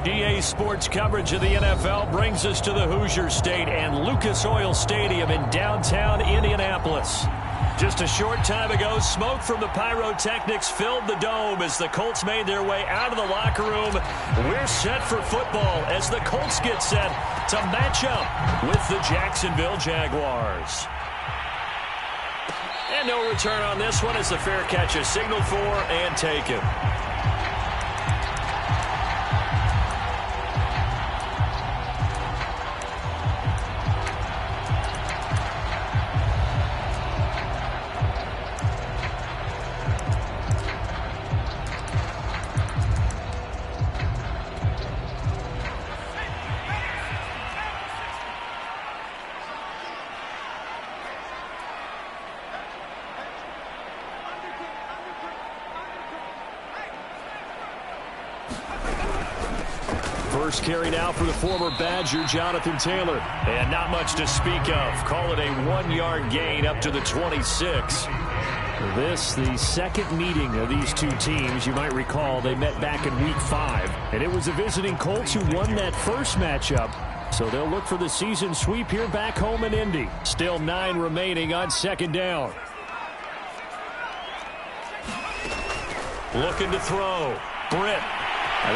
EA Sports coverage of the NFL brings us to the Hoosier State and Lucas Oil Stadium in downtown Indianapolis. Just a short time ago, smoke from the pyrotechnics filled the dome as the Colts made their way out of the locker room. We're set for football as the Colts get set to match up with the Jacksonville Jaguars. And no return on this one as the fair catch is signaled for and taken. First carry now for the former Badger, Jonathan Taylor. And not much to speak of. Call it a 1-yard gain up to the 26. This, the second meeting of these two teams. You might recall they met back in Week 5. And it was the visiting Colts who won that first matchup. So they'll look for the season sweep here back home in Indy. Still 9 remaining on second down. Looking to throw. Britt.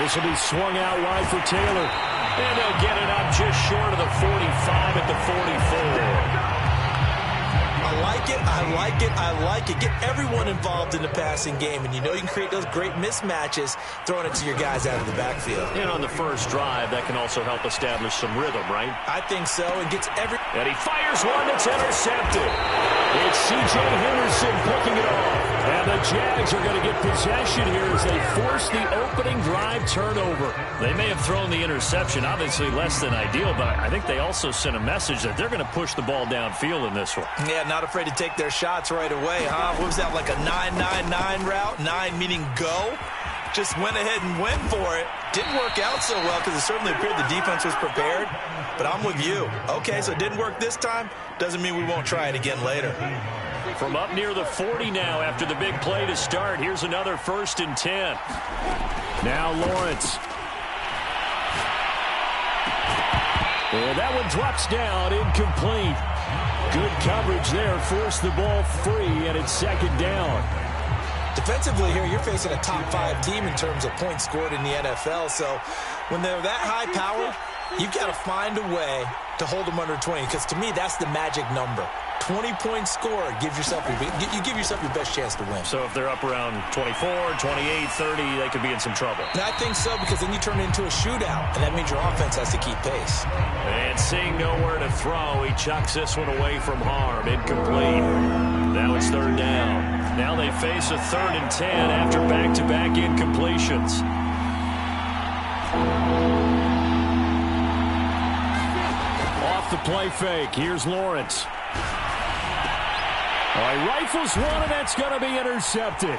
This will be swung out wide for Taylor. And they'll get it up just short of the 45 at the 44. I like it, I like it, I like it. Get everyone involved in the passing game. And you know you can create those great mismatches throwing it to your guys out of the backfield. And on the first drive, that can also help establish some rhythm, right? I think so. And gets every... And he fires one that's intercepted. It's C.J. Henderson picking it off. And the Jags are going to get possession here as they force the opening drive turnover. They may have thrown the interception, obviously less than ideal, but I think they also sent a message that they're going to push the ball downfield in this one. Yeah, not afraid to take their shots right away, huh? What was that, like a 9-9-9 route? 9 meaning go? Just went ahead and went for it. Didn't work out so well because it certainly appeared the defense was prepared. But I'm with you. Okay, so it didn't work this time. Doesn't mean we won't try it again later. From up near the 40 now after the big play to start. Here's another 1st and 10. Now Lawrence. And that one drops down, incomplete. Good coverage there, forced the ball free, and it's second down. Defensively here, you're facing a top 5 team in terms of points scored in the NFL. So when they're that high powered, you've got to find a way to hold them under 20. Because to me, that's the magic number. 20-point score, you give yourself your best chance to win. So if they're up around 24, 28, 30, they could be in some trouble. And I think so, because then you turn it into a shootout, and that means your offense has to keep pace. And seeing nowhere to throw, he chucks this one away from harm. Incomplete. Now it's third down. Now they face a 3rd and 10 after back-to-back incompletions. Off the play fake. Here's Lawrence. All right, rifles one, and that's going to be intercepted.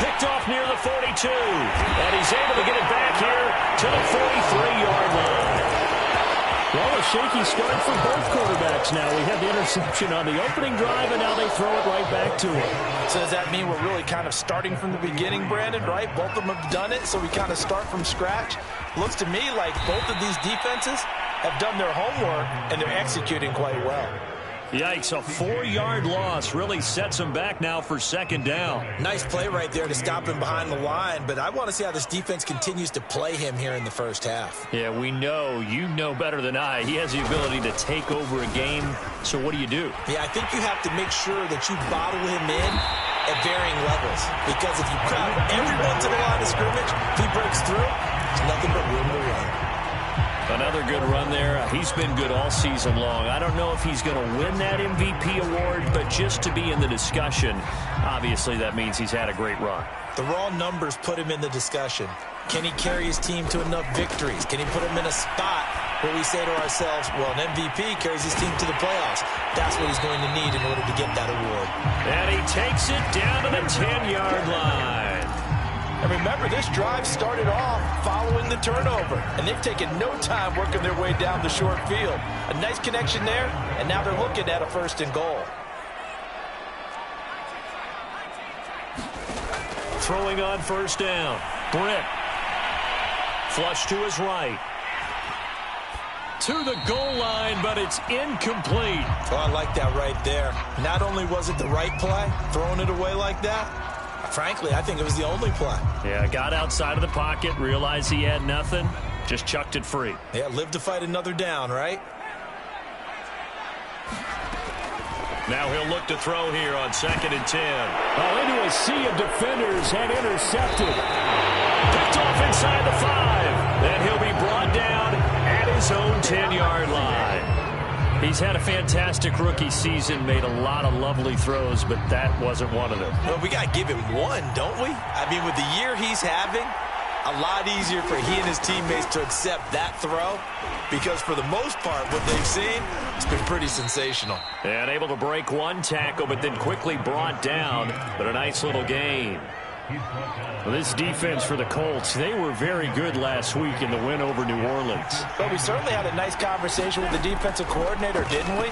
Picked off near the 42. And he's able to get it back here to the 43-yard line. Well, a shaky start for both quarterbacks now. We had the interception on the opening drive, and now they throw it right back to him. So does that mean we're really kind of starting from the beginning, Brandon, right? Both of them have done it, so we kind of start from scratch. Looks to me like both of these defenses have done their homework, and they're executing quite well. Yikes, a 4-yard loss really sets him back now for second down. Nice play right there to stop him behind the line, but I want to see how this defense continues to play him here in the first half. Yeah, we know, you know better than I, he has the ability to take over a game, so what do you do? Yeah, I think you have to make sure that you bottle him in at varying levels, because if you crowd everyone to the line of scrimmage, if he breaks through, there's nothing but room to run. Another good run there. He's been good all season long. I don't know if he's going to win that MVP award, but just to be in the discussion, obviously that means he's had a great run. The raw numbers put him in the discussion. Can he carry his team to enough victories? Can he put him in a spot where we say to ourselves, well, an MVP carries his team to the playoffs. That's what he's going to need in order to get that award. And he takes it down to the 10-yard line. And remember, this drive started off following the turnover, and they've taken no time working their way down the short field. A nice connection there, and now they're looking at a 1st and goal. Throwing on first down. Britt Flush to his right. To the goal line, but it's incomplete. Oh, I like that right there. Not only was it the right play, throwing it away like that, frankly, I think it was the only play. Yeah, got outside of the pocket, realized he had nothing, just chucked it free. Yeah, live to fight another down, right? Now he'll look to throw here on 2nd and 10. Oh, into a sea of defenders and intercepted. Picked off inside the 5. Then he'll be brought down at his own 10-yard line. He's had a fantastic rookie season, made a lot of lovely throws, but that wasn't one of them. Well, we got to give him one, don't we? I mean, with the year he's having, a lot easier for he and his teammates to accept that throw, because for the most part, what they've seen, it's been pretty sensational. And able to break one tackle, but then quickly brought down, but a nice little gain. Well, this defense for the Colts, they were very good last week in the win over New Orleans. But we certainly had a nice conversation with the defensive coordinator, didn't we?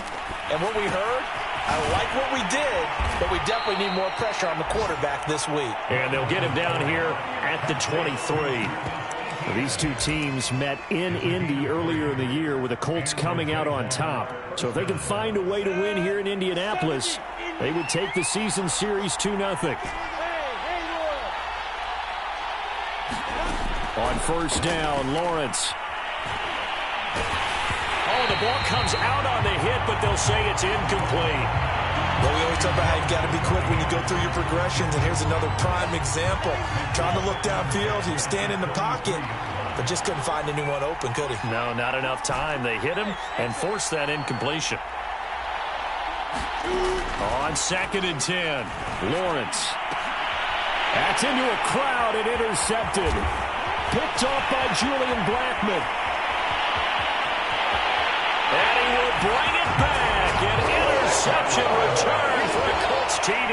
And what we heard, I like what we did, but we definitely need more pressure on the quarterback this week. And they'll get him down here at the 23. Well, these two teams met in Indy earlier in the year with the Colts coming out on top. So if they can find a way to win here in Indianapolis, they would take the season series 2-0. On first down, Lawrence. Oh, the ball comes out on the hit, but they'll say it's incomplete. Well, we always talk about how you've got to be quick when you go through your progressions, and here's another prime example. Trying to look downfield, he was standing in the pocket, but just couldn't find anyone open, could he? No, not enough time. They hit him and forced that incompletion. On 2nd and 10, Lawrence. That's into a crowd and intercepted. Picked off by Julian Blackmon. And he will bring it back. An interception return for a Colts TD.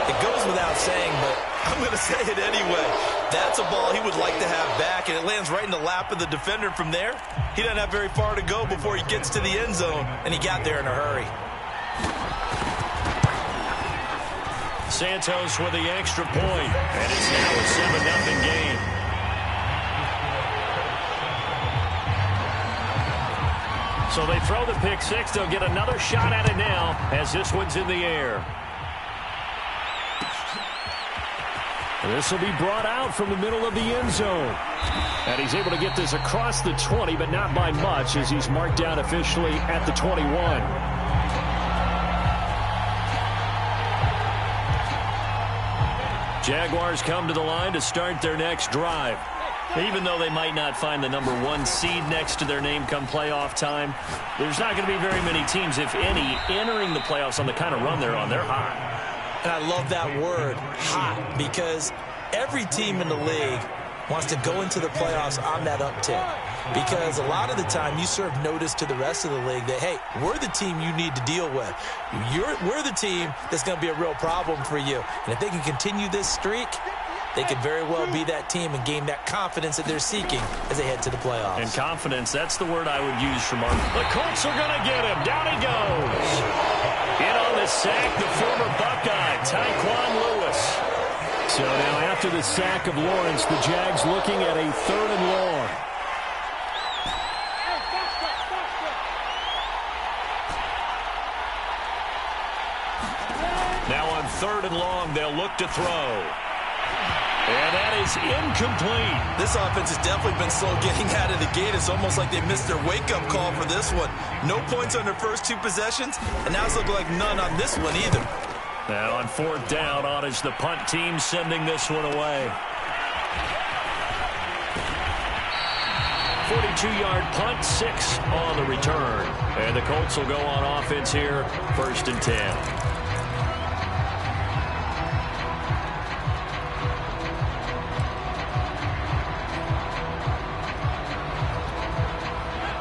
It goes without saying, but I'm going to say it anyway. That's a ball he would like to have back, and it lands right in the lap of the defender from there. He doesn't have very far to go before he gets to the end zone, and he got there in a hurry. Santos with the extra point, and it's now a 7-0 game. So they throw the pick six. They'll get another shot at it now as this one's in the air. This will be brought out from the middle of the end zone. And he's able to get this across the 20, but not by much, as he's marked down officially at the 21. Jaguars come to the line to start their next drive. Even though they might not find the #1 seed next to their name come playoff time, there's not going to be very many teams, if any, entering the playoffs on the kind of run they're on. They're hot. And I love that word, hot, because every team in the league wants to go into the playoffs on that uptick. Because a lot of the time you serve notice to the rest of the league that, hey, we're the team you need to deal with. We're the team that's going to be a real problem for you. And if they can continue this streak, they could very well be that team and gain that confidence that they're seeking as they head to the playoffs. And confidence, that's the word I would use for Mark. The Colts are going to get him. Down he goes. In on the sack, the former Buckeye, Tyquan Lewis. So now after the sack of Lawrence, the Jags looking at a 3rd and long. Now on 3rd and long, they'll look to throw. And that is incomplete. This offense has definitely been slow getting out of the gate. It's almost like they missed their wake-up call for this one. No points on their first 2 possessions, and now it's looking like none on this one either. Now on 4th down, on is the punt team sending this one away. 42-yard punt, 6 on the return. And the Colts will go on offense here, 1st and 10.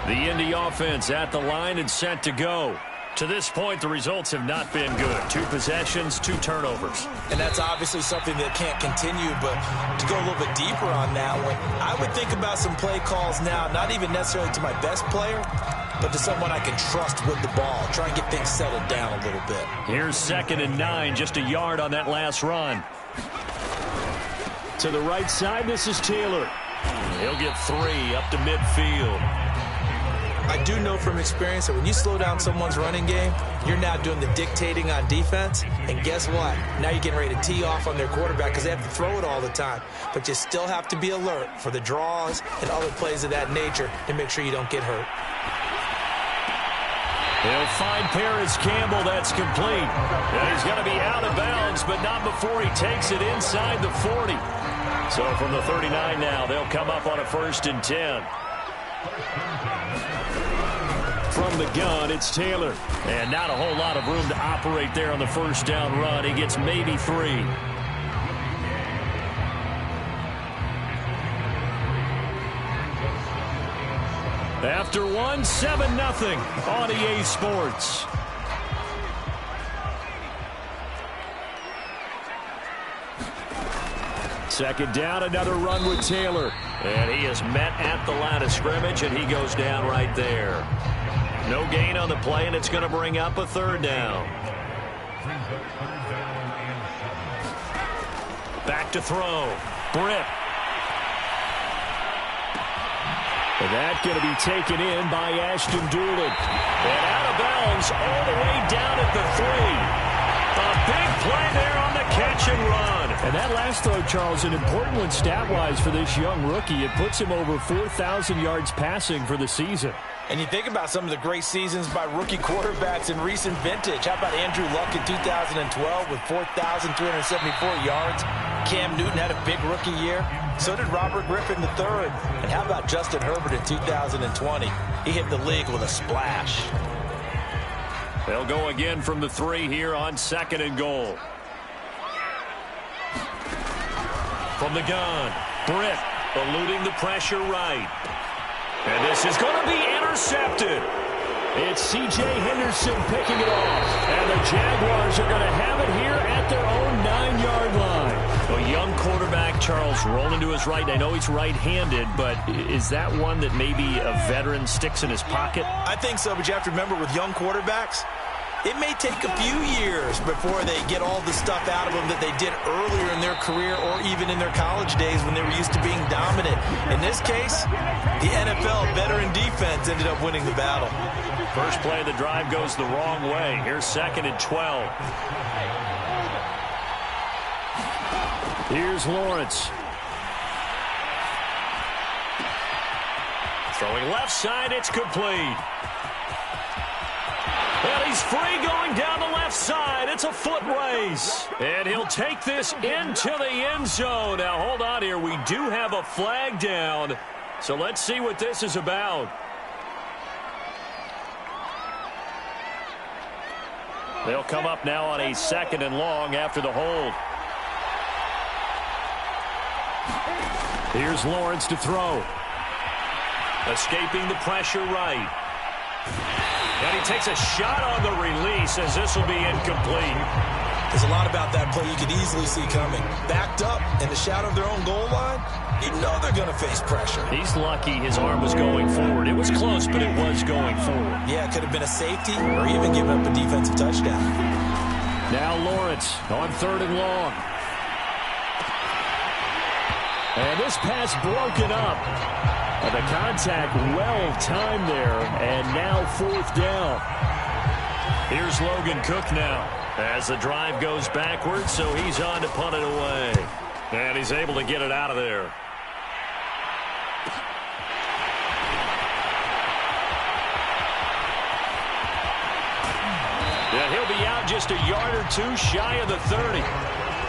The Indy offense at the line and set to go. To this point, the results have not been good. 2 possessions, 2 turnovers. And that's obviously something that can't continue, but to go a little bit deeper on that one, I would think about some play calls now, not even necessarily to my best player, but to someone I can trust with the ball. Try and get things settled down a little bit. Here's 2nd and 9, just a yard on that last run. To the right side, this is Taylor. He'll get 3 up to midfield. I do know from experience that when you slow down someone's running game, you're now doing the dictating on defense. And guess what? Now you're getting ready to tee off on their quarterback because they have to throw it all the time. But you still have to be alert for the draws and other plays of that nature to make sure you don't get hurt. He'll find Paris Campbell. That's complete. And he's going to be out of bounds, but not before he takes it inside the 40. So from the 39 now, they'll come up on a 1st and 10. From the gun, it's Taylor. And not a whole lot of room to operate there on the 1st down run. He gets maybe 3. After 1, 7-0 on EA Sports. Second down, another run with Taylor. And he is met at the line of scrimmage, and he goes down right there. No gain on the play, and it's going to bring up a 3rd down. Back to throw. Britt. And that's going to be taken in by Ashton Dulin. And out of bounds all the way down at the 3. A big play there on the catch and run. And that last throw, Charles, an important one stat-wise for this young rookie. It puts him over 4,000 yards passing for the season. And you think about some of the great seasons by rookie quarterbacks in recent vintage. How about Andrew Luck in 2012 with 4,374 yards? Cam Newton had a big rookie year. So did Robert Griffin III. And how about Justin Herbert in 2020? He hit the league with a splash. They'll go again from the 3 here on 2nd and goal. From the gun, Britt eluding the pressure right. And this is going to be intercepted. It's C.J. Henderson picking it off. And the Jaguars are going to have it here at their own 9-yard line. A young quarterback, Charles, rolling to his right. I know he's right-handed, but is that one that maybe a veteran sticks in his pocket? I think so, but you have to remember with young quarterbacks, it may take a few years before they get all the stuff out of them that they did earlier in their career or even in their college days when they were used to being dominant. In this case, the NFL veteran defense ended up winning the battle. First play of the drive goes the wrong way. Here's 2nd and 12. Here's Lawrence. Throwing left side, it's complete. And he's free going down the left side. It's a foot race. And he'll take this into the end zone. Now, hold on here. We do have a flag down. So let's see what this is about. They'll come up now on a 2nd and long after the hold. Here's Lawrence to throw. Escaping the pressure right. And he takes a shot on the release as this will be incomplete. There's a lot about that play you could easily see coming. Backed up in the shadow of their own goal line, you know they're going to face pressure. He's lucky his arm was going forward. It was close, but it was going forward. Yeah, it could have been a safety or even given up a defensive touchdown. Now Lawrence on 3rd and long. And this pass broken up. And the contact well-timed there, and now 4th down. Here's Logan Cook now as the drive goes backwards, so he's on to punt it away. And he's able to get it out of there. And he'll be out just a yard or 2 shy of the 30.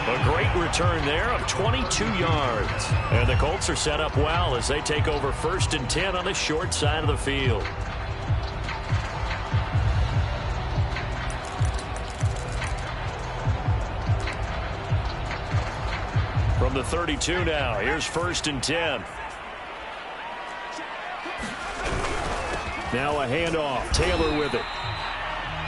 A great return there of 22 yards. And the Colts are set up well as they take over 1st and 10 on the short side of the field. From the 32 now, here's 1st and 10. Now a handoff. Taylor with it.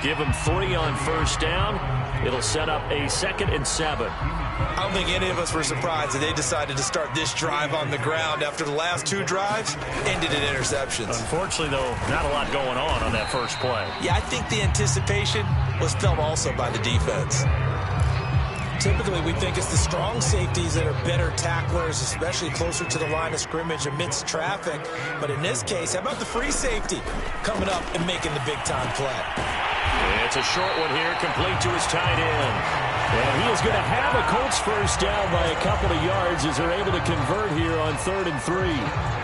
Give him 3 on 1st down. It'll set up a 2nd and 7. I don't think any of us were surprised that they decided to start this drive on the ground after the last 2 drives ended in interceptions. Unfortunately, though, not a lot going on that first play. Yeah, I think the anticipation was felt also by the defense. Typically, we think it's the strong safeties that are better tacklers, especially closer to the line of scrimmage amidst traffic. But in this case, how about the free safety coming up and making the big-time play? It's a short one here, complete to his tight end. And he is going to have a Colts first down by a couple of yards as they're able to convert here on 3rd and 3.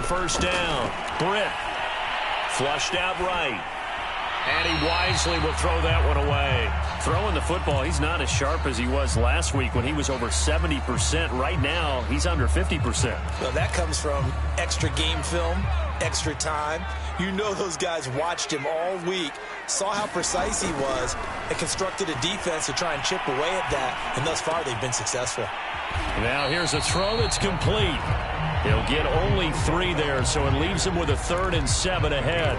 First down. Britt flushed out right. And he wisely will throw that one away. Throwing the football, he's not as sharp as he was last week when he was over 70%. Right now, he's under 50%. Well, that comes from extra game film, extra time. You know those guys watched him all week, saw how precise he was, and constructed a defense to try and chip away at that. And thus far, they've been successful. Now here's a throw that's complete. He'll get only 3 there, so it leaves him with a 3rd and 7 ahead.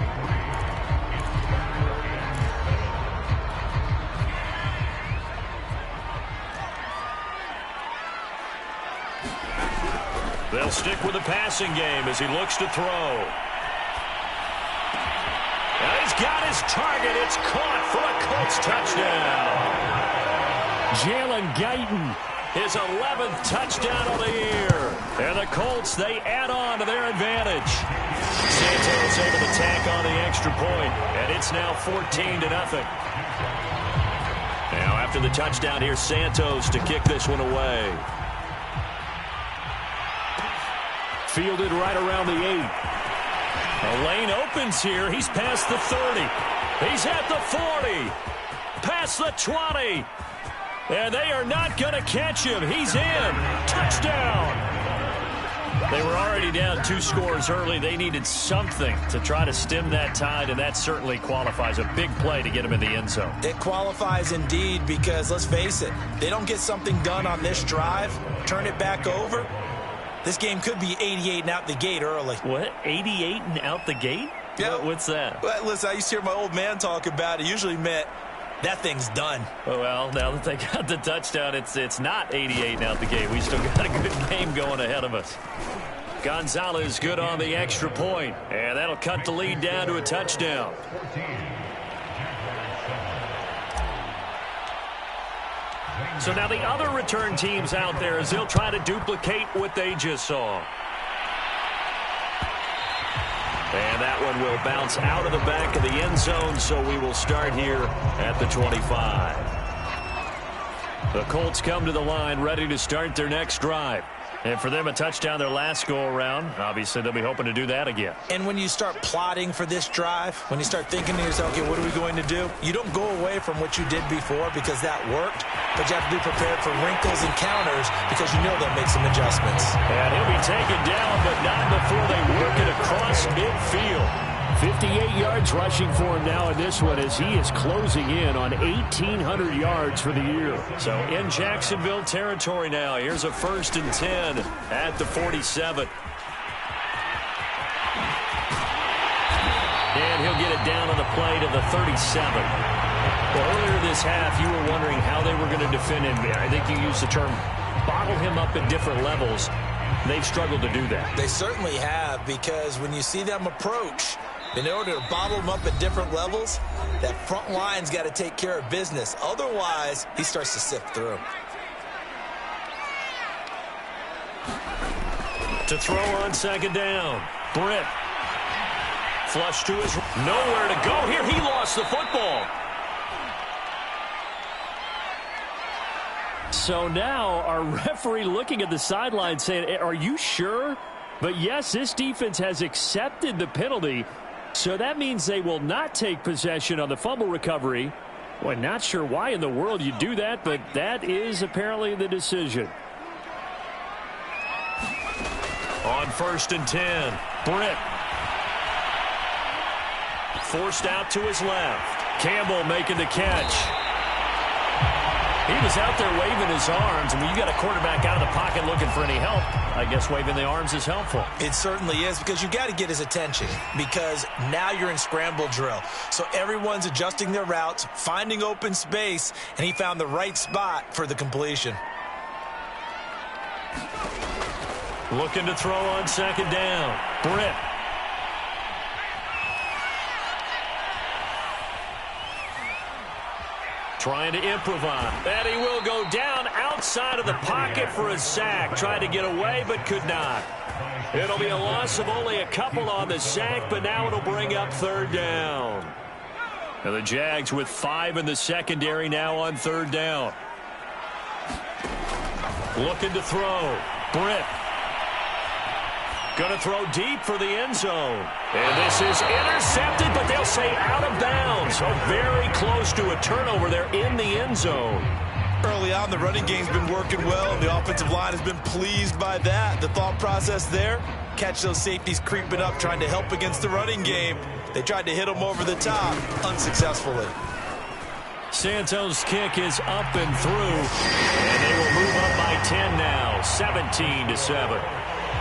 They'll stick with the passing game as he looks to throw. And he's got his target. It's caught for a Colts touchdown. Jalen Guyton, his 11th touchdown of the year. And the Colts, they add on to their advantage. Santos able to tack on the extra point, and it's now 14-0. Now after the touchdown, here's Santos to kick this one away. Fielded right around the 8. A lane opens here. He's past the 30. He's at the 40. Past the 20. And they are not going to catch him. He's in. Touchdown. They were already down 2 scores early. They needed something to try to stem that tide, and that certainly qualifies. A big play to get him in the end zone. It qualifies indeed because, let's face it, they don't get something done on this drive, turn it back over, this game could be 88 and out the gate early. What? 88 and out the gate? Yeah. What's that? Well, listen, I used to hear my old man talk about it. It usually meant that thing's done. Well, now that they got the touchdown, it's not 88 and out the gate. We still got a good game going ahead of us. Gonzalez good on the extra point, and that'll cut the lead down to a touchdown. So now the other return teams out there as they'll try to duplicate what they just saw. And that one will bounce out of the back of the end zone, so we will start here at the 25. The Colts come to the line ready to start their next drive. And for them, a touchdown their last go-around. Obviously, they'll be hoping to do that again. And when you start plotting for this drive, when you start thinking to yourself, okay, what are we going to do? You don't go away from what you did before because that worked, but you have to be prepared for wrinkles and counters because you know they'll make some adjustments. And he'll be taken down, but not before they work it across midfield. 58 yards rushing for him now in this one as he is closing in on 1,800 yards for the year. So in Jacksonville territory now. Here's a 1st and 10 at the 47. And he'll get it down on the play to the 37. Well, earlier this half, you were wondering how they were going to defend him. I think you used the term bottle him up at different levels. They've struggled to do that. They certainly have, because when you see them approach, in order to bottle him up at different levels, that front line's got to take care of business. Otherwise, he starts to sift through. To throw on 2nd down. Britt. Flush to his... Nowhere to go here. He lost the football. So now our referee looking at the sideline saying, are you sure? But yes, this defense has accepted the penalty. So that means they will not take possession on the fumble recovery. Well, not sure why in the world you do that, but that is apparently the decision. On 1st and 10, Britt. Forced out to his left. Campbell making the catch. He was out there waving his arms, and when you got a quarterback out of the pocket looking for any help, I guess waving the arms is helpful. It certainly is, because you got to get his attention, because now you're in scramble drill. So everyone's adjusting their routes, finding open space, and he found the right spot for the completion. Looking to throw on second down. Britt. Trying to improvise. And he will go down outside of the pocket for a sack. Tried to get away, but could not. It'll be a loss of only a couple on the sack, but now it'll bring up third down. And the Jags with 5 in the secondary now on third down. Looking to throw. Britt. Going to throw deep for the end zone. And this is intercepted, but they'll say out of bounds. So very close to a turnover there in the end zone. Early on, the running game's been working well, and the offensive line has been pleased by that. The thought process there, catch those safeties creeping up, trying to help against the running game. They tried to hit them over the top, unsuccessfully. Santos' kick is up and through, and they will move up by 10 now, 17-7.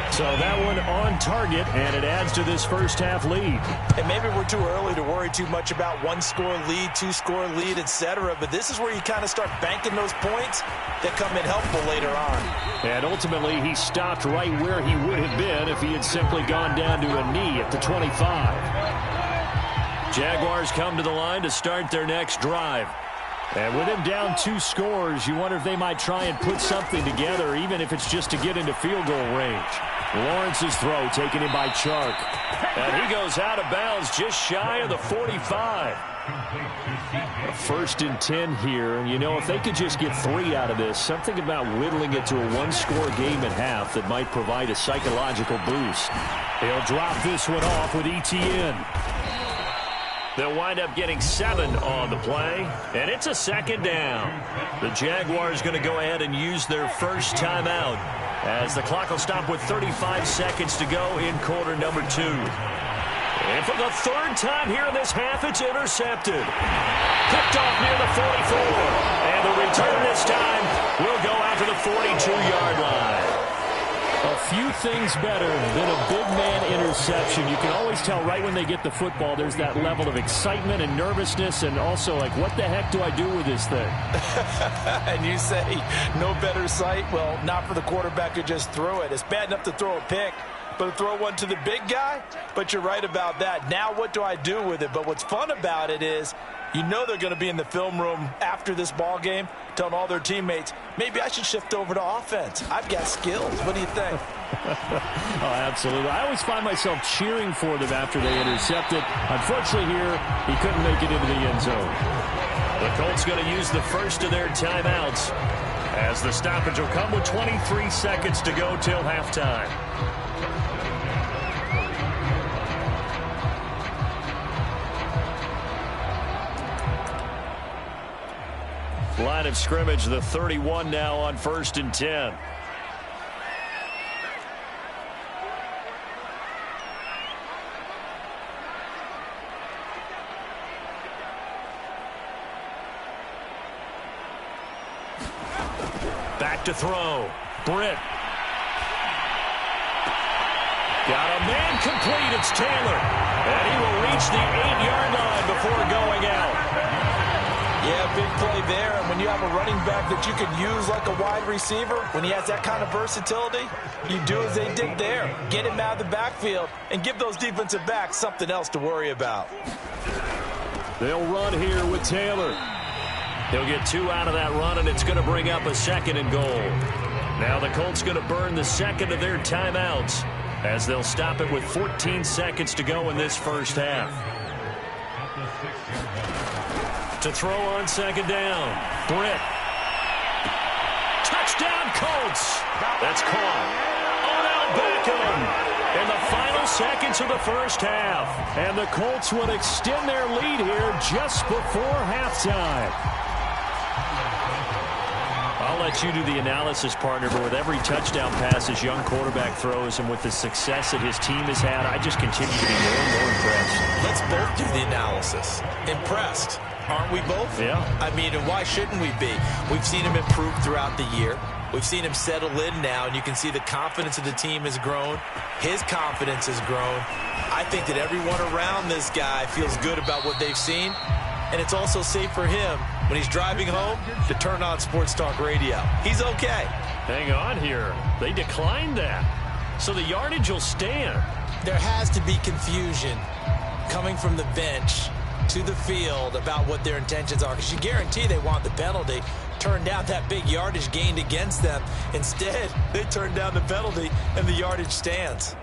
So that one on target, and it adds to this first-half lead. And maybe we're too early to worry too much about one-score lead, two-score lead, etc. But this is where you kind of start banking those points that come in helpful later on. And ultimately, he stopped right where he would have been if he had simply gone down to a knee at the 25. Jaguars come to the line to start their next drive. And with him down 2 scores, you wonder if they might try and put something together, even if it's just to get into field goal range. Lawrence's throw taken in by Chark. And he goes out of bounds just shy of the 45. A 1st and 10 here. And, you know, if they could just get 3 out of this, something about whittling it to a one-score game at half that might provide a psychological boost. He'll drop this one off with Etienne. They'll wind up getting 7 on the play, and it's a second down. The Jaguars going to go ahead and use their first timeout as the clock will stop with 35 seconds to go in quarter number 2. And for the 3rd time here in this half, it's intercepted. Picked off near the 44, and the return this time will go out to the 42-yard line. A few things better than a big man interception. You can always tell right when they get the football, there's that level of excitement and nervousness, and also like, what the heck do I do with this thing? And you say, no better sight? Well, not for the quarterback who just threw it. It's bad enough to throw a pick, but to throw one to the big guy? But you're right about that. Now what do I do with it? But what's fun about it is, you know they're going to be in the film room after this ball game telling all their teammates, maybe I should shift over to offense. I've got skills. What do you think? Oh, absolutely. I always find myself cheering for them after they intercept it. Unfortunately here, he couldn't make it into the end zone. The Colts going to use the first of their timeouts as the stoppage will come with 23 seconds to go till halftime. Line of scrimmage, the 31 now on 1st and 10. Back to throw. Britt. Got a man complete. It's Taylor. And he will reach the 8-yard line before going out. Yeah, big play there. And when you have a running back that you can use like a wide receiver, when he has that kind of versatility, you do as they did there. Get him out of the backfield and give those defensive backs something else to worry about. They'll run here with Taylor. He'll get 2 out of that run, and it's going to bring up a 2nd and goal. Now the Colts going to burn the second of their timeouts as they'll stop it with 14 seconds to go in this first half. To throw on second down. Britt. Touchdown Colts. That's caught. Odell Beckham in the final seconds of the first half. And the Colts will extend their lead here just before halftime. I'll let you do the analysis, partner, but with every touchdown pass his young quarterback throws and with the success that his team has had, I just continue to be more and more impressed. Let's both do the analysis. Impressed. aren't we both? Yeah. I mean, and why shouldn't we be? We've seen him improve throughout the year. We've seen him settle in now, and you can see the confidence of the team has grown. His confidence has grown. I think that everyone around this guy feels good about what they've seen, and it's also safe for him when he's driving home to turn on Sports Talk Radio. He's okay. Hang on here. They declined that. So the yardage will stand. There has to be confusion coming from the bench to the field about what their intentions are, because you guarantee they want the penalty. Turned down that big yardage gained against them. Instead, they turned down the penalty, and the yardage stands.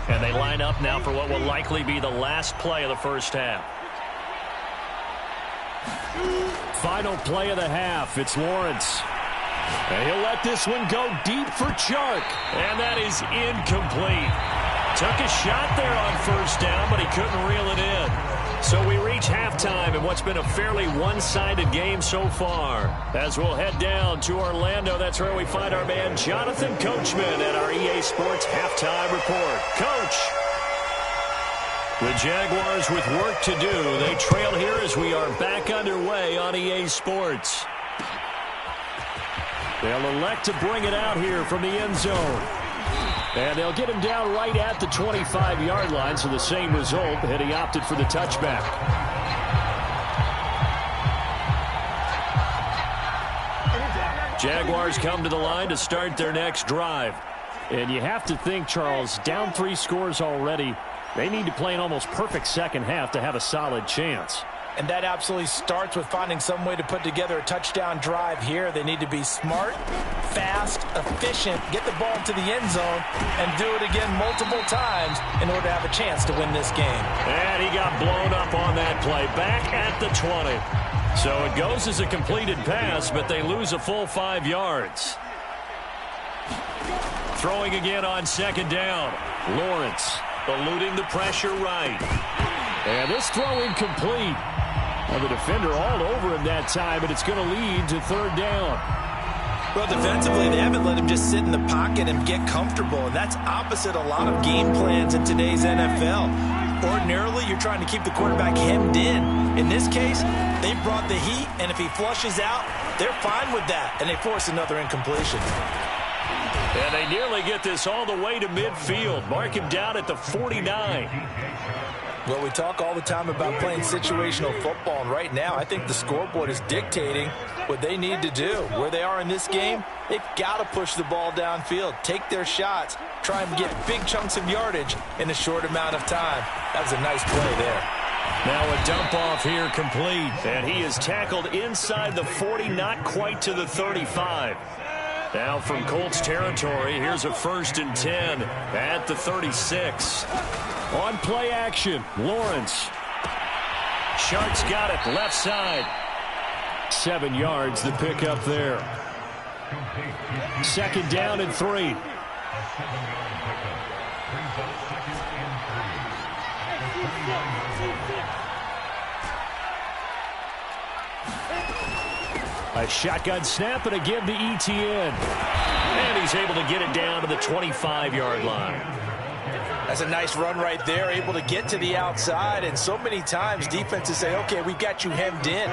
And they line up now for what will likely be the last play of the first half. Final play of the half. It's Lawrence. And he'll let this one go deep for Chark. And that is incomplete. Took a shot there on first down, but he couldn't reel it in. So we reach halftime in what's been a fairly one-sided game so far. As we'll head down to Orlando, that's where we find our man Jonathan Coachman at our EA Sports Halftime Report. Coach. The Jaguars with work to do. They trail here as we are back underway on EA Sports. They'll elect to bring it out here from the end zone. And they'll get him down right at the 25-yard line, so the same result, and he opted for the touchback. Jaguars come to the line to start their next drive. And you have to think, Charles, down 3 scores already. They need to play an almost perfect second half to have a solid chance. And that absolutely starts with finding some way to put together a touchdown drive here. They need to be smart, fast, efficient, get the ball to the end zone, and do it again multiple times in order to have a chance to win this game. And he got blown up on that play, back at the 20. So it goes as a completed pass, but they lose a full 5 yards. Throwing again on second down. Lawrence eluding the pressure right. And this throw incomplete. Well, the defender all over him that time, but it's going to lead to third down. Well, defensively, they haven't let him just sit in the pocket and get comfortable, and that's opposite a lot of game plans in today's NFL. Ordinarily, you're trying to keep the quarterback hemmed in. In this case, they brought the heat, and if he flushes out, they're fine with that, and they force another incompletion. And they nearly get this all the way to midfield. Mark him down at the 49. Well, we talk all the time about playing situational football, and right now I think the scoreboard is dictating what they need to do. Where they are in this game, they've got to push the ball downfield, take their shots, try and get big chunks of yardage in a short amount of time. That was a nice play there. Now a dump off here complete, and he is tackled inside the 40, not quite to the 35. Now from Colts territory, here's a 1st and 10 at the 36. On play action, Lawrence. Shark's got it, left side. 7 yards, the pickup there. 2nd down and 3. A shotgun snap and a give to Etienne. And he's able to get it down to the 25-yard line. That's a nice run right there, able to get to the outside. And so many times defenses say, okay, we got you hemmed in.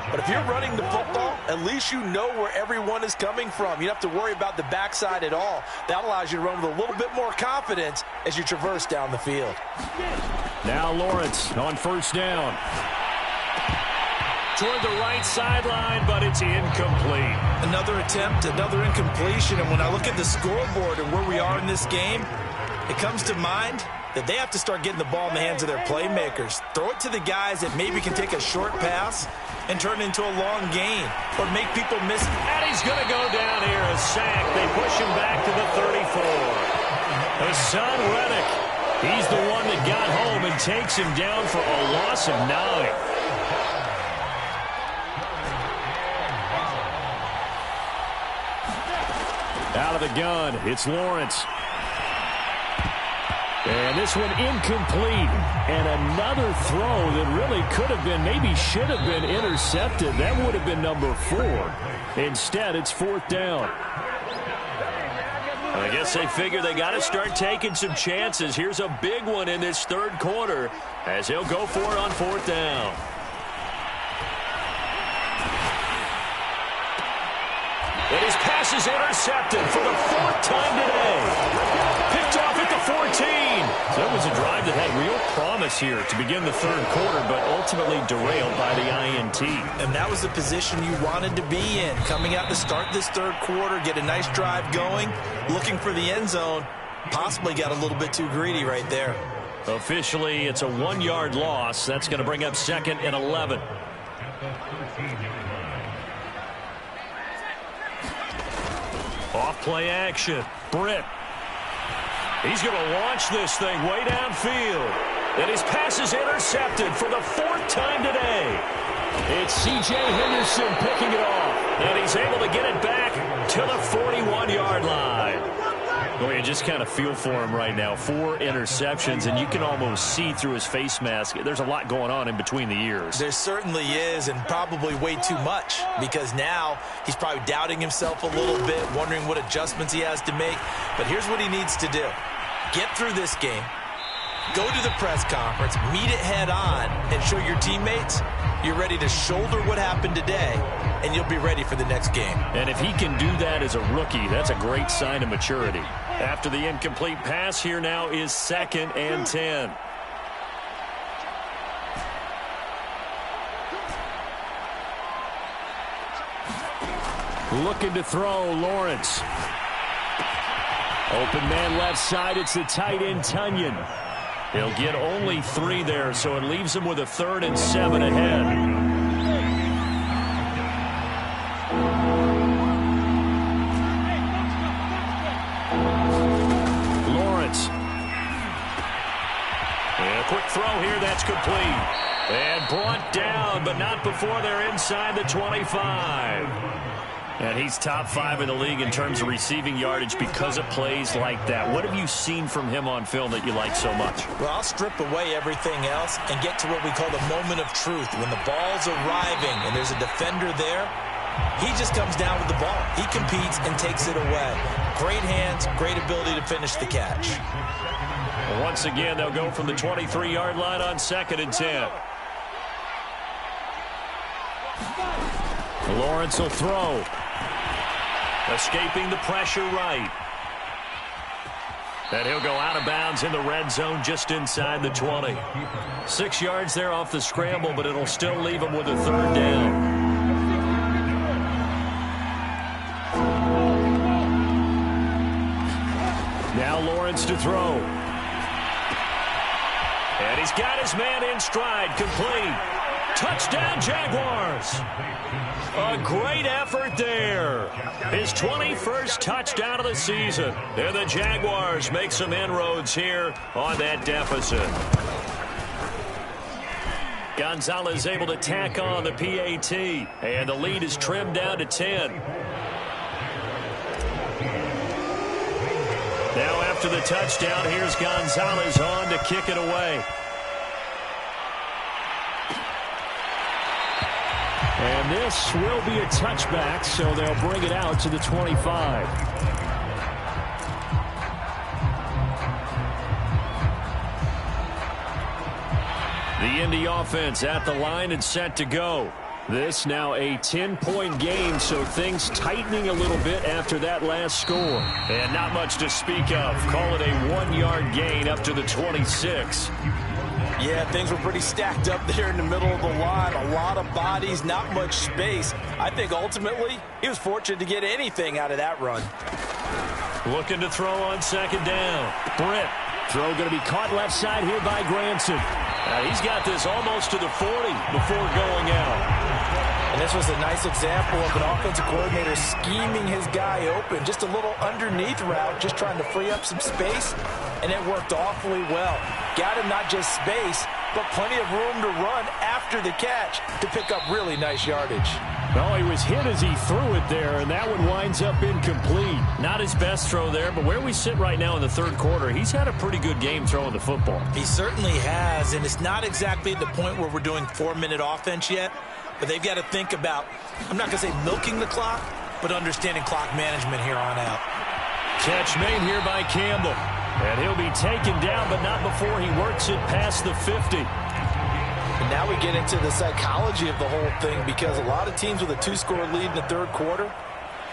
But if you're running the football, at least you know where everyone is coming from. You don't have to worry about the backside at all. That allows you to run with a little bit more confidence as you traverse down the field. Now Lawrence on 1st down. Toward the right sideline, but it's incomplete. Another attempt, another incompletion. And when I look at the scoreboard and where we are in this game, it comes to mind that they have to start getting the ball in the hands of their playmakers. Throw it to the guys that maybe can take a short pass and turn it into a long gain or make people miss. And he's going to go down here, a sack. They push him back to the 34. Hassan Reddick, he's the one that got home and takes him down for a loss of 9. Out of the gun, it's Lawrence. And this one incomplete. And another throw that really could have been, maybe should have been intercepted. That would have been number 4. Instead, it's 4th down. I guess they figure they got to start taking some chances. Here's a big one in this 3rd quarter as he'll go for it on 4th down. And his pass is intercepted for the 4th time today. Picked off at the 14. So it was a drive that had real promise here to begin the 3rd quarter, but ultimately derailed by the INT. And that was the position you wanted to be in. Coming out to start this 3rd quarter, get a nice drive going, looking for the end zone. Possibly got a little bit too greedy right there. Officially, it's a 1-yard loss. That's going to bring up 2nd and 11. Off play action. Britt. He's going to launch this thing way downfield. And his pass is intercepted for the 4th time today. It's C.J. Henderson picking it off. And he's able to get it back to the 41-yard line. Well, you just kind of feel for him right now. 4 interceptions, and you can almost see through his face mask. There's a lot going on in between the ears. There certainly is, and probably way too much, because now he's probably doubting himself a little bit, wondering what adjustments he has to make. But here's what he needs to do. Get through this game, go to the press conference, meet it head on, and show your teammates you're ready to shoulder what happened today, and you'll be ready for the next game. And if he can do that as a rookie, that's a great sign of maturity. After the incomplete pass, here now is 2nd and 10. Looking to throw, Lawrence. Open man left side, it's the tight end, Tunyon. He'll get only 3 there, so it leaves him with a 3rd and 7 ahead. Lawrence. And a quick throw here, that's complete. And brought down, but not before they're inside the 25. And he's top 5 in the league in terms of receiving yardage because of plays like that. What have you seen from him on film that you like so much? Well, I'll strip away everything else and get to what we call the moment of truth. When the ball's arriving and there's a defender there, he just comes down with the ball. He competes and takes it away. Great hands, great ability to finish the catch. Well, once again, they'll go from the 23-yard line on 2nd and 10. Lawrence will throw. Escaping the pressure right. And he'll go out of bounds in the red zone just inside the 20. 6 yards there off the scramble, but it'll still leave him with a 3rd down. Now Lawrence to throw. And he's got his man in stride, complete. Touchdown, Jaguars. A great effort there. His 21st touchdown of the season. And the Jaguars make some inroads here on that deficit. Gonzalez able to tack on the PAT. And the lead is trimmed down to 10. Now after the touchdown, here's Gonzalez on to kick it away. And this will be a touchback, so they'll bring it out to the 25. The Indy offense at the line and set to go. This now a 10-point game, so things tightening a little bit after that last score. And not much to speak of. Call it a 1-yard gain up to the 26. Yeah, things were pretty stacked up there in the middle of the line. A lot of bodies, not much space. I think ultimately he was fortunate to get anything out of that run. Looking to throw on 2nd down. Britt. Throw going to be caught left side here by Granson. He's got this almost to the 40 before going out. And this was a nice example of an offensive coordinator scheming his guy open. Just a little underneath route, just trying to free up some space, and it worked awfully well. Got him not just space, but plenty of room to run after the catch to pick up really nice yardage. Oh, he was hit as he threw it there, and that one winds up incomplete. Not his best throw there, but where we sit right now in the third quarter, he's had a pretty good game throwing the football. He certainly has, and it's not exactly at the point where we're doing 4-minute offense yet, but they've got to think about, I'm not going to say milking the clock, but understanding clock management here on out. Catch made here by Campbell, and he'll be taken down, but not before he works it past the 50. And now we get into the psychology of the whole thing, because a lot of teams with a 2-score lead in the third quarter,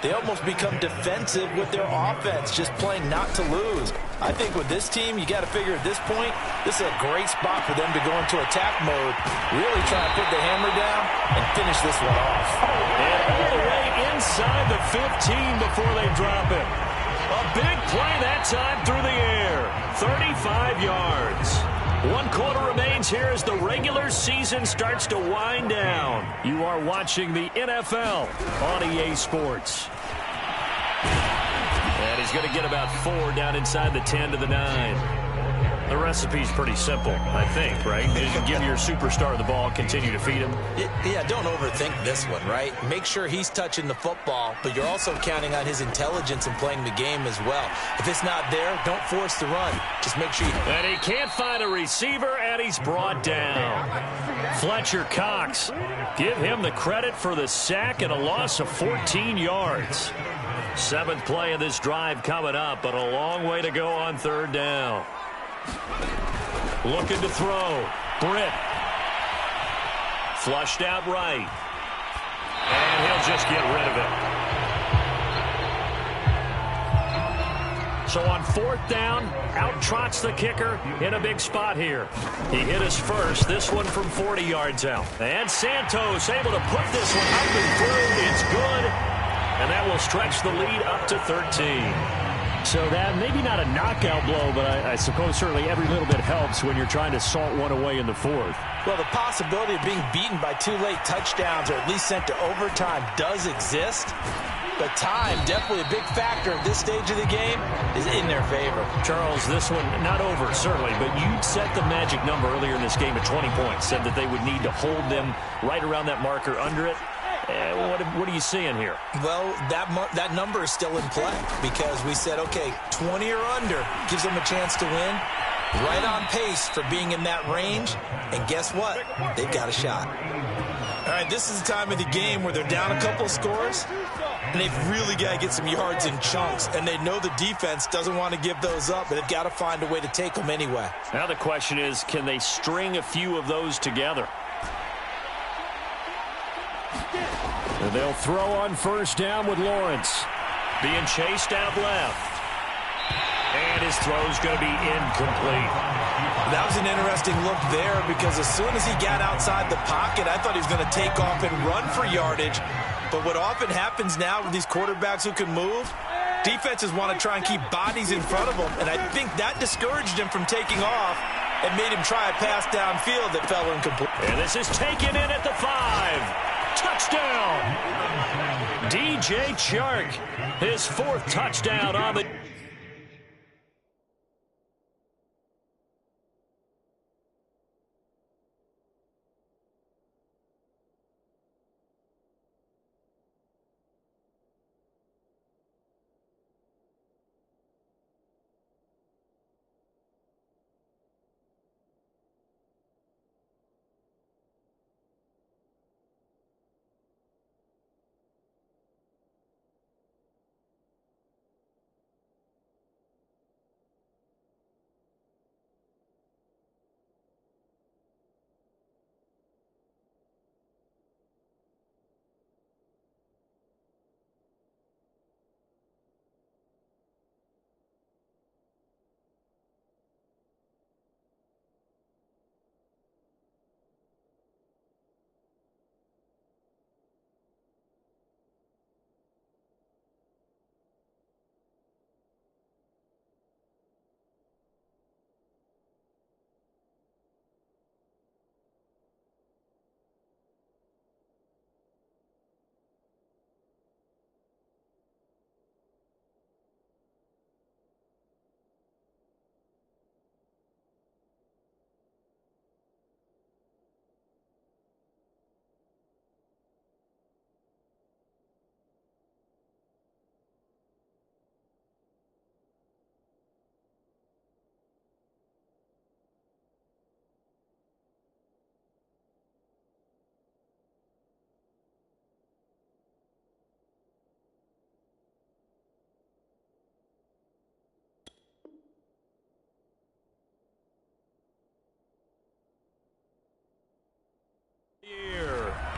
they almost become defensive with their offense, just playing not to lose. I think with this team, you got to figure at this point, this is a great spot for them to go into attack mode, really try to put the hammer down and finish this one off. And all the way inside the 15 before they drop it. A big play that time through the air. 35 yards. 1 quarter remains here as the regular season starts to wind down. You are watching the NFL on EA Sports. And he's going to get about 4 down inside the 10 to the 9. The recipe's pretty simple, I think, right? You give your superstar the ball, continue to feed him. Yeah, don't overthink this one, right? Make sure he's touching the football, but you're also counting on his intelligence in playing the game as well. If it's not there, don't force the run. Just make sure you... And he can't find a receiver, and he's brought down. Fletcher Cox, give him the credit for the sack and a loss of 14 yards. 7th play of this drive coming up, but a long way to go on 3rd down. Looking to throw. Britt. Flushed out right. And he'll just get rid of it. So on 4th down, out trots the kicker in a big spot here. He hit us first, this one from 40 yards out. And Santos able to put this one up and through. It's good. And that will stretch the lead up to 13. So that maybe not a knockout blow, but I suppose certainly every little bit helps when you're trying to salt one away in the 4th. Well, the possibility of being beaten by 2 late touchdowns or at least sent to overtime does exist. But time, definitely a big factor at this stage of the game, is in their favor. Charles, this one not over, certainly, but you set the magic number earlier in this game at 20 points. Said that they would need to hold them right around that marker under it. What are you seeing here? Well, that number is still in play because we said, okay, 20 or under gives them a chance to win. Right on pace for being in that range. And guess what? They've got a shot. All right, this is the time of the game where they're down a couple of scores, and they've really got to get some yards in chunks, and they know the defense doesn't want to give those up, but they've got to find a way to take them anyway. Now the question is, can they string a few of those together? And they'll throw on 1st down with Lawrence. Being chased out left. And his throw's going to be incomplete. That was an interesting look there because as soon as he got outside the pocket, I thought he was going to take off and run for yardage. But what often happens now with these quarterbacks who can move, defenses want to try and keep bodies in front of them. And I think that discouraged him from taking off and made him try a pass downfield that fell incomplete. And this is taken in at the 5. Touchdown! DJ Chark, his 4th touchdown on the...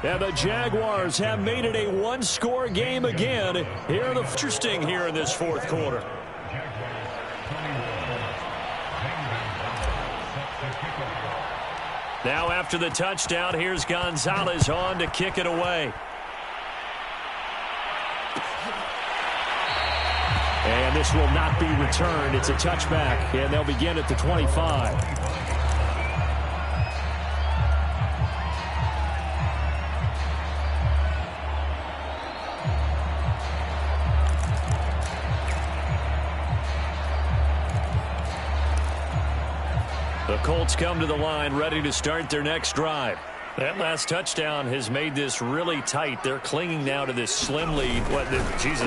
And the Jaguars have made it a one-score game again. Interesting here in this fourth quarter. Now after the touchdown, here's Gonzalez on to kick it away. And this will not be returned. It's a touchback, and they'll begin at the 25. The Colts come to the line ready to start their next drive. That last touchdown has made this really tight. They're clinging now to this slim lead.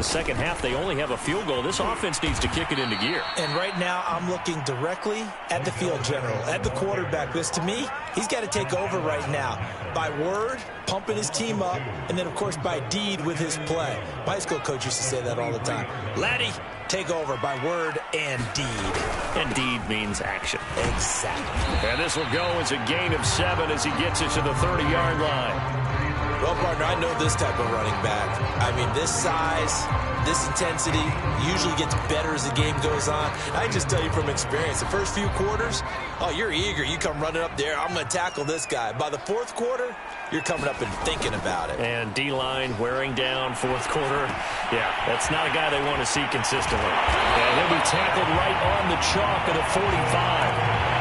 Second half, they only have a field goal. This offense needs to kick it into gear. And right now, I'm looking directly at the field general, at the quarterback. Because to me, he's got to take over right now. By word, pumping his team up, and then, of course, by deed with his play. My high school coach used to say that all the time. Laddie, take over by word and deed. And deed means action. Exactly. And this will go as a gain of 7 as he gets it to the 30-yard line. Well, partner, I know this type of running back. I mean, this size, this intensity usually gets better as the game goes on. I just tell you from experience, the first few quarters, oh, you're eager. You come running up there, I'm going to tackle this guy. By the fourth quarter, you're coming up and thinking about it. And D-line wearing down fourth quarter. Yeah, that's not a guy they want to see consistently. And he'll be tackled right on the chalk at the 45.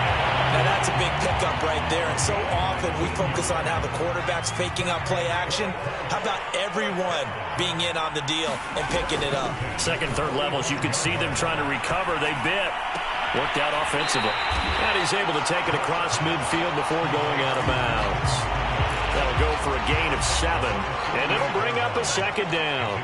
Now that's a big pickup right there, and so often we focus on how the quarterback's faking out play action. How about everyone being in on the deal and picking it up? Second, third levels, you can see them trying to recover. They bit. Worked out offensively. And he's able to take it across midfield before going out of bounds. That'll go for a gain of 7, and it'll bring up a second down.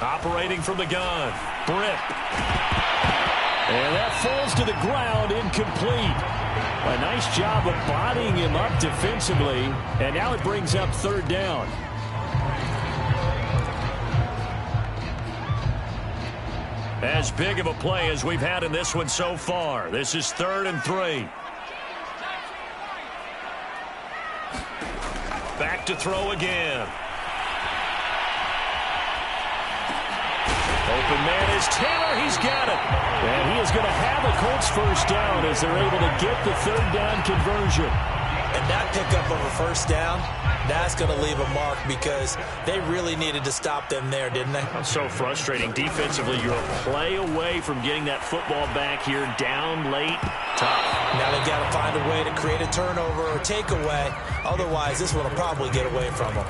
Operating from the gun, Britt. And that falls to the ground, incomplete. A nice job of bodying him up defensively, and now it brings up third down. As big of a play as we've had in this one so far. This is 3rd and 3. Back to throw again. Open man is Taylor. He's got it. And he is going to have a Colts first down as they're able to get the third down conversion. And that pickup of a first down, that's going to leave a mark because they really needed to stop them there, didn't they? That's so frustrating. Defensively, you're a play away from getting that football back here down late. Tough. Now they've got to find a way to create a turnover or takeaway. Otherwise, this one will probably get away from them.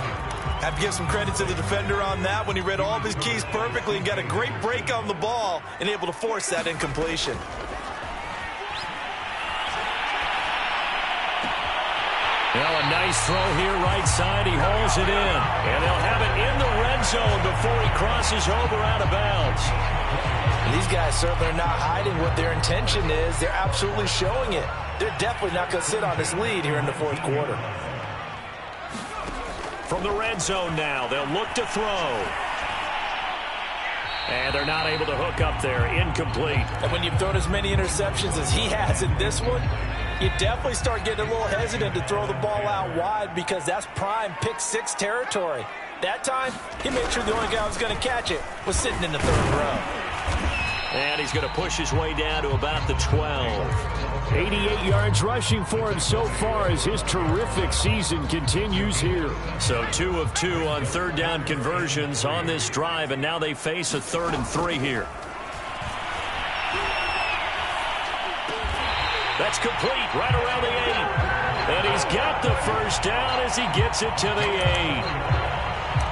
Have to give some credit to the defender on that when he read all of his keys perfectly and got a great break on the ball and able to force that incompletion. Well, a nice throw here right side. He hauls it in. And they'll have it in the red zone before he crosses over out of bounds. And these guys certainly are not hiding what their intention is. They're absolutely showing it. They're definitely not going to sit on this lead here in the fourth quarter. From the red zone now, they'll look to throw. And they're not able to hook up there. Incomplete. And when you've thrown as many interceptions as he has in this one, you definitely start getting a little hesitant to throw the ball out wide because that's prime pick 6 territory. That time, he made sure the only guy who was going to catch it was sitting in the third row. And he's going to push his way down to about the 12. 88 yards rushing for him so far as his terrific season continues here. So 2 of 2 on third down conversions on this drive, and now they face a 3rd and 3 here. That's complete right around the 8. And he's got the first down as he gets it to the 8.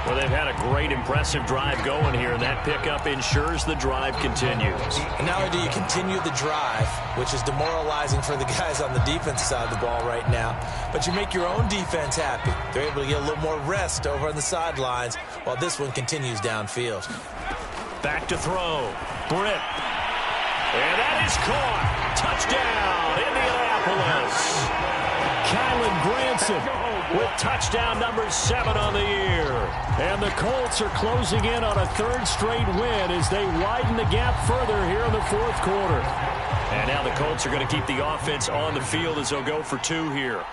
Well, they've had a great, impressive drive going here, and that pickup ensures the drive continues. And not only do you continue the drive, which is demoralizing for the guys on the defensive side of the ball right now, but you make your own defense happy. They're able to get a little more rest over on the sidelines while this one continues downfield. Back to throw. Britt. And that is caught. Touchdown, Indianapolis. Kylen Granson with touchdown number 7 on the year. And the Colts are closing in on a 3rd straight win as they widen the gap further here in the 4th quarter. And now the Colts are going to keep the offense on the field as they'll go for 2 here.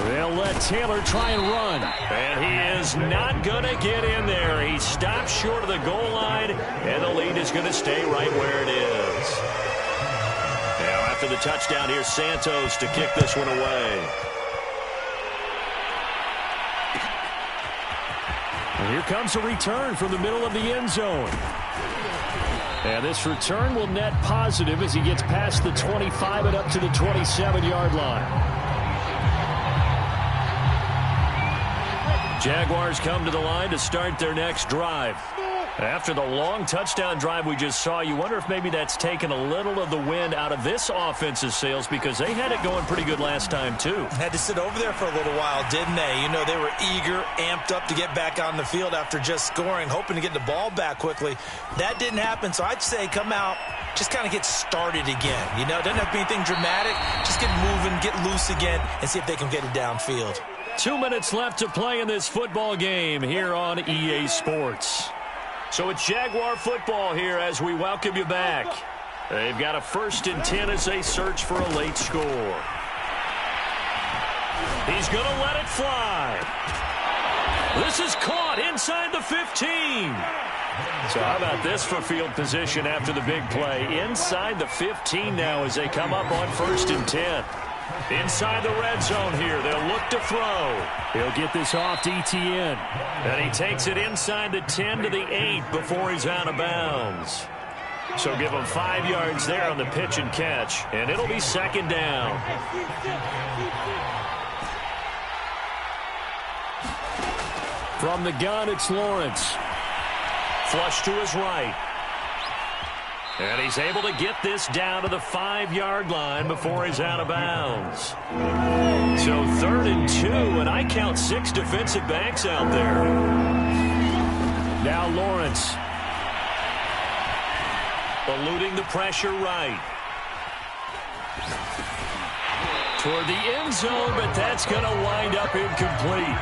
They'll let Taylor try and run. And he is not going to get in there. He stops short of the goal line, and the lead is going to stay right where it is. Now, after the touchdown, here's Santos to kick this one away. And here comes a return from the middle of the end zone. And this return will net positive as he gets past the 25 and up to the 27-yard line. Jaguars come to the line to start their next drive. After the long touchdown drive we just saw, you wonder if maybe that's taken a little of the wind out of this offense's sails because they had it going pretty good last time, too. Had to sit over there for a little while, didn't they? You know, they were eager, amped up to get back on the field after just scoring, hoping to get the ball back quickly. That didn't happen, so I'd say come out, just kind of get started again. You know, doesn't have to be anything dramatic. Just get moving, get loose again, and see if they can get it downfield. 2 minutes left to play in this football game here on EA Sports. So it's Jaguar football here as we welcome you back. They've got a 1st and 10 as they search for a late score. He's going to let it fly. This is caught inside the 15. So how about this for field position after the big play? Inside the 15 now as they come up on 1st and 10. Inside the red zone here. They'll look to throw. He'll get this off to Etienne. And he takes it inside the 10 to the 8 before he's out of bounds. So give him 5 yards there on the pitch and catch. And it'll be 2nd down. From the gun, it's Lawrence. Flush to his right. And he's able to get this down to the 5-yard line before he's out of bounds. So 3rd and 2, and I count 6 defensive backs out there. Now Lawrence. Eluding the pressure right. Toward the end zone, but that's going to wind up incomplete.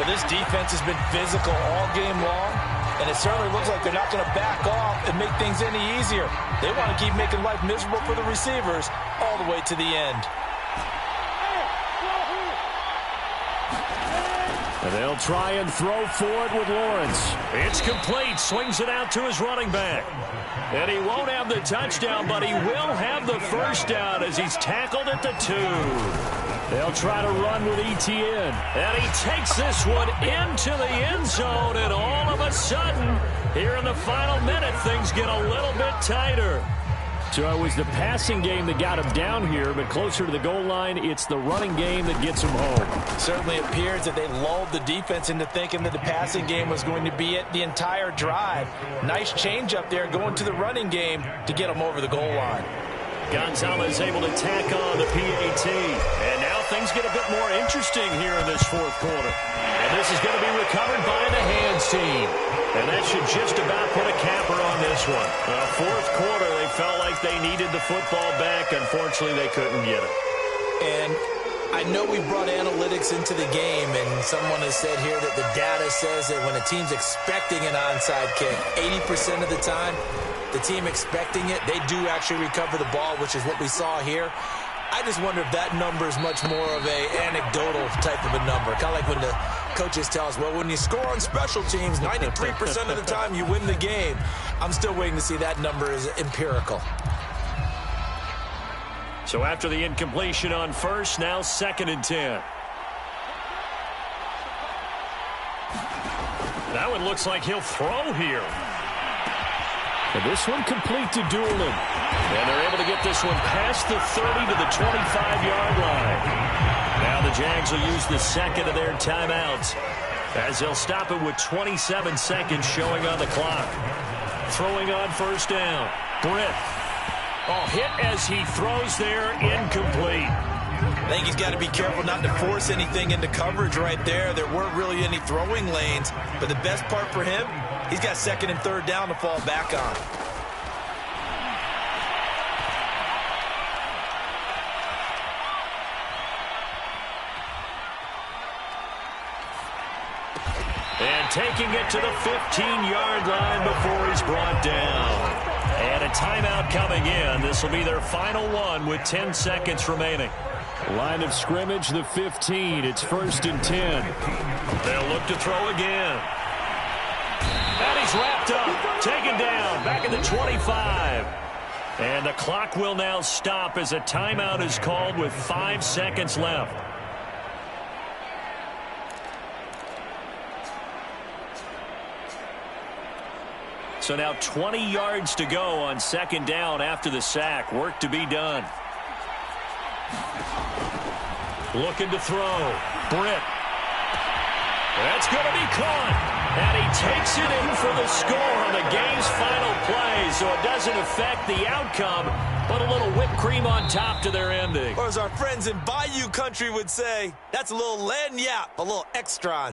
But this defense has been physical all game long. And it certainly looks like they're not going to back off and make things any easier. They want to keep making life miserable for the receivers all the way to the end. And they'll try and throw for it with Lawrence. It's complete. Swings it out to his running back. And he won't have the touchdown, but he will have the 1st down as he's tackled at the 2. They'll try to run with Etienne. And he takes this one into the end zone. And all of a sudden, here in the final minute, things get a little bit tighter. So it was the passing game that got him down here, but closer to the goal line, it's the running game that gets him home. Certainly appears that they lulled the defense into thinking that the passing game was going to be it the entire drive. Nice change up there going to the running game to get him over the goal line. Gonzalez able to tack on the PAT. And now things get a bit more interesting here in this 4th quarter. And this is going to be recovered by the hands team. And that should just about put a capper on this one. 4th quarter, they felt like they needed the football back. Unfortunately, they couldn't get it. And I know we brought analytics into the game, and someone has said here that the data says that when a team's expecting an onside kick, 80% of the time, the team expecting it, they do actually recover the ball, which is what we saw here. I just wonder if that number is much more of a anecdotal type of a number. Kind of like when the coaches tell us, well, when you score on special teams, 93% of the time you win the game. I'm still waiting to see that number is empirical. So after the incompletion on 1st, now 2nd and 10. That one looks like he'll throw here. And this one complete to Doolin. And they're able to get this one past the 30 to the 25-yard line. Now the Jags will use the 2nd of their timeouts as they'll stop it with 27 seconds showing on the clock. Throwing on 1st down. Britt. Oh, hit as he throws there, incomplete. I think he's got to be careful not to force anything into coverage right there. There weren't really any throwing lanes, but the best part for him, He's got second and third down to fall back on. And taking it to the 15-yard line before he's brought down. And a timeout coming in. This will be their final one with 10 seconds remaining. Line of scrimmage, the 15. It's 1st and 10. They'll look to throw again. And he's wrapped up, taken down, back at the 25. And the clock will now stop as a timeout is called with 5 seconds left. So now 20 yards to go on second down after the sack. Work to be done. Looking to throw. Britt. That's going to be caught. And he takes it in for the score on the game's final play. So it doesn't affect the outcome, but a little whipped cream on top to their ending. Or as our friends in Bayou Country would say, that's a little lagniappe, a little extra.